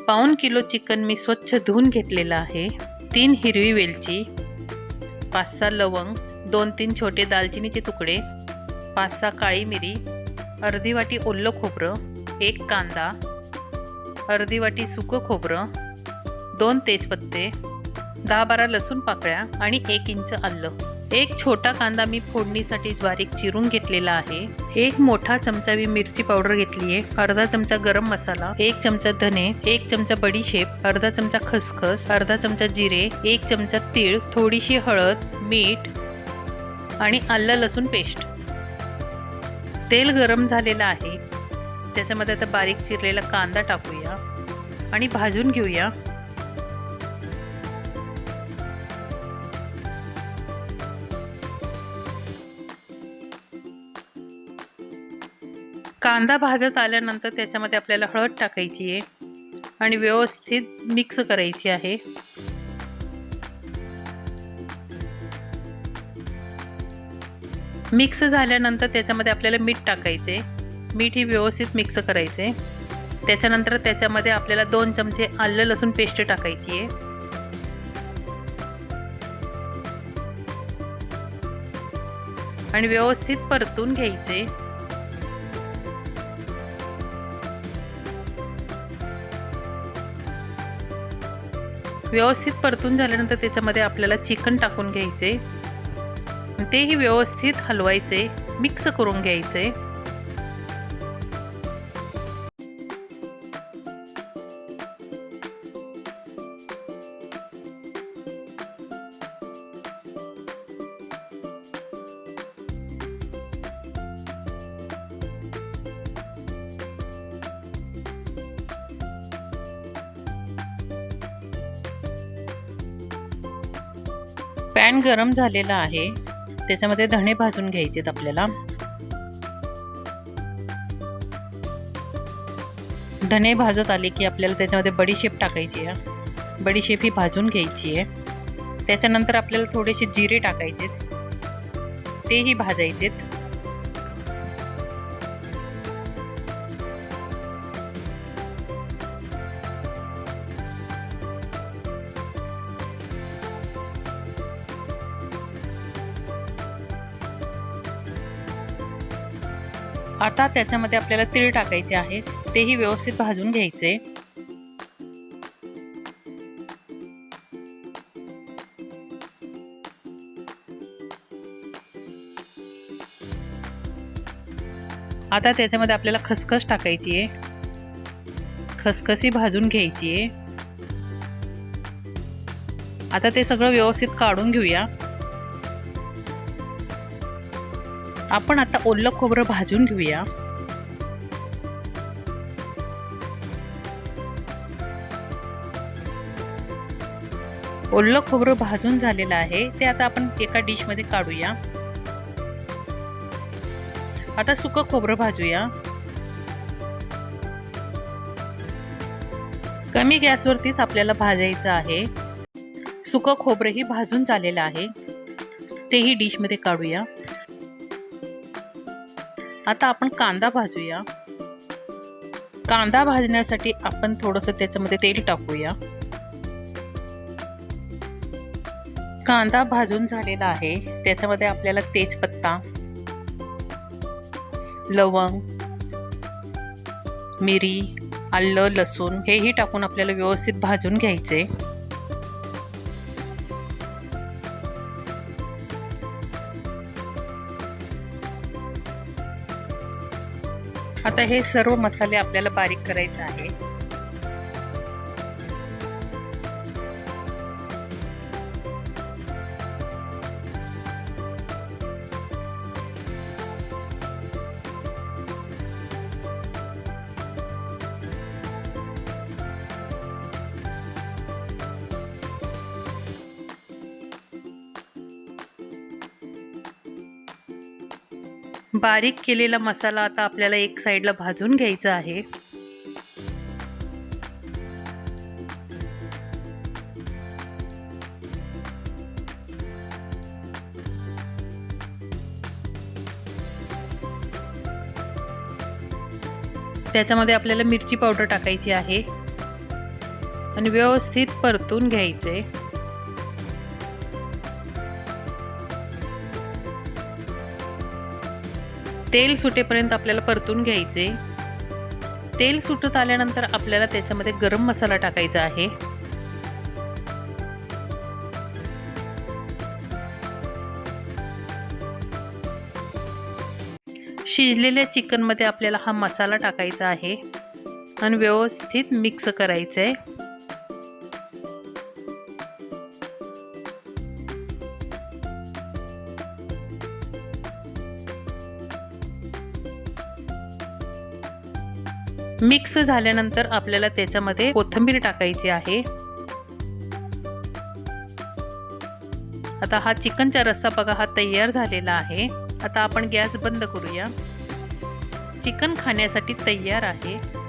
पाऊण kilo chicken मी स्वच्छ धुवून घेतलेलं आहे। 3 हिरवी वेलची, 5-6 लवंग, 2-3 छोटे दालचिनीचे तुकडे, 5-6 काळी मिरी, अर्धी वाटी ओलं खोबरं, 1 कांदा, अर्धी वाटी सुकं खोबरं, 2 तेजपत्ते, 10-12 लसूण पाकळ्या आणि 1 इंच आलं। एक छोटा कांदा मी फोडणीसाठी बारीक चिरून घेतलेला आहे। 1 मोठा चमचा मी मिरची पावडर घेतली आहे, अर्धा चमचा गरम मसाला, 1 चमचा धने, 1 चमचा बडीशेप, अर्धा चमचा खसखस, अर्धा चमचा जिरे, 1 चमचा तीळ, थोडीशी हळद, मीठ आणि आलं लसूण पेस्ट। तेल गरम झालेलं आहे, त्याच्यामध्ये आता बारीक चिरलेला कांदा टाकूया आणि भाजून घेऊया। कांदा भाजत आल्यानंतर त्याच्यामध्ये आपल्याला हळद टाकायची आहे आणि व्यवस्थित मिक्स करायची आहे। मिक्स झाल्यानंतर त्याच्यामध्ये आपल्याला मीठ टाकायचे, मीठ ही व्यवस्थित मिक्स करायचे। त्याच्यानंतर त्याच्यामध्ये आपल्याला 2 चमचे आलं लसूण पेस्ट टाकायची आहे आणि व्यवस्थित परतून घ्यायचे। व्यवस्थित परतून झाल्यानंतर त्याच्यामध्ये आपल्याला चिकन टाकून घ्यायचे, तेही व्यवस्थित हलवायचे, मिक्स करून घ्यायचे। पॅन गरम झालेला आहे, त्याच्यामध्ये धणे भाजून घ्यायचेत आपल्याला। धणे भाजत आले की आपल्याला त्याच्यामध्ये बडीशेप टाकायची आहे, बडीशेप ही भाजून घ्यायची आहे। त्याच्यानंतर आपल्याला थोडेसे जिरे टाकायचेत, तेही भाजायचेत। आता त्याच्यामध्ये आपल्याला तीळ टाकायचे आहेत, तेही व्यवस्थित भाजून घ्यायचे। आता त्याच्यामध्ये आपल्याला खसखस टाकायची आहे, खसखस ही भाजून घ्यायची आहे। आता ते सगळं व्यवस्थित काढून घेऊया। आपण आता ओलं खोबरं भाजून घेऊया। ओलं खोबरं भाजून झालेलं आहे, ते आता आपण एका डिश मध्ये काढूया। आता सुकं खोबरं भाजूया। कमी गॅसवरतीच आपल्याला भाजायचं आहे। सुकं खोबरंही भाजून झालेलं आहे, तेही डिश मध्ये काढूया। आता आपण कांदा भाजूया। कांदा भाजण्यासाठी आपण थोडंसं त्याच्यामध्ये तेल टाकूया। कांदा भाजून झालेला आहे, त्याच्यामध्ये आपल्याला तेजपत्ता, लवंग, मिरी, आलं लसूण हेही टाकून आपल्याला व्यवस्थित भाजून घ्यायचे। आता हे सर्व मसाले आपल्याला बारीक करायचे आहे। बारीक केलेला मसाला आता आपल्याला एक साइडला भाजून घ्यायचा आहे। त्याच्यामध्ये आपल्याला मिरची पावडर टाकायची आहे, आणि व्यवस्थित परतून घ्यायचे. तेल सुटेपर्यंत आपल्याला परतून घ्यायचे. तेल सुटत आल्यानंतर आपल्याला त्याच्यामध्ये गरम मसाला टाकायचा आहे. शिजलेल्या चिकनमध्ये आपल्याला हा मसाला टाकायचा आहे आणि व्यवस्थित मिक्स करायचं आहे. मिक्स झाल्यानंतर आपल्याला त्याच्यामध्ये कोथिंबीर टाकायची आहे. आता हा चिकनचा रस्सा बघा हा तयार झालेला आहे. आता आपण गॅस बंद करूया. चिकन खाण्यासाठी तयार आहे.